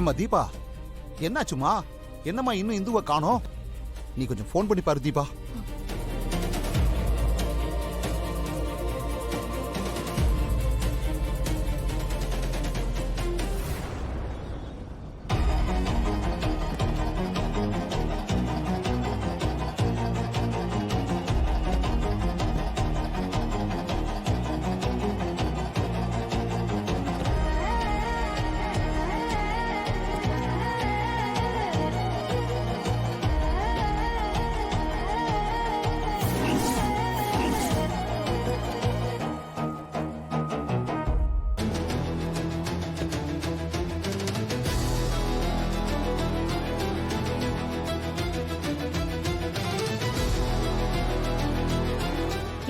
ஏம்மா தீபா, என்னாச்சுமா? என்னம்மா இன்னும் இந்துவை காணோம்? நீ கொஞ்சம் ஃபோன் பண்ணி பாரு தீபா.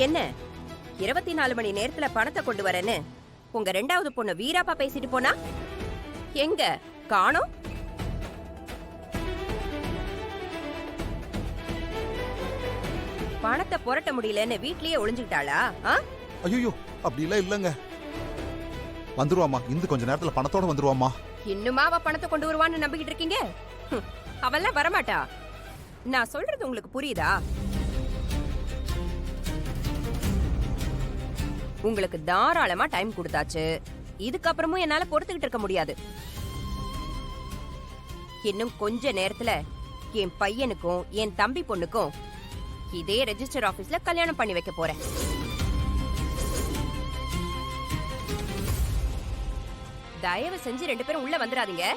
என்ன 24 மணி நேரத்துல பணத்தை கொண்டு வரேன்னு உங்க ரெண்டாவது பொண்ணு வீராப்பா பேசிட்டு போனா? எங்க காணோம்? பணத்தை புரட்ட முடியலன்னு வீட்லயே ஒளிஞ்சுக்கிட்டாளா? ஐயோ, அப்படி எல்லாம் இல்லங்க. வந்துருவாமா, இந்து கொஞ்ச நேரத்துல பணத்தோட வந்துருவாமா. இன்னுமா அவ பணத்தை கொண்டு வருவான்னு நம்பிக்கிட்டு இருக்கீங்க? அவெல்லாம் வரமாட்டா. நான் சொல்றது உங்களுக்கு புரியுதா? உங்களுக்கு தாராளமா டைம் கொடுத்தாச்சு. இதுக்கப்புறமும் என்னால பொறுத்துக்கிட்டு இருக்க முடியாது. இன்னும் கொஞ்ச நேரத்துல என் பையனுக்கும் என் தம்பி பொண்ணுக்கும் இதே ரெஜிஸ்டர் ஆபீஸ்ல கல்யாணம் பண்ணி வைக்க போறேன். தயவு செஞ்சு 2 பேரும் உள்ள வந்துடாதீங்க.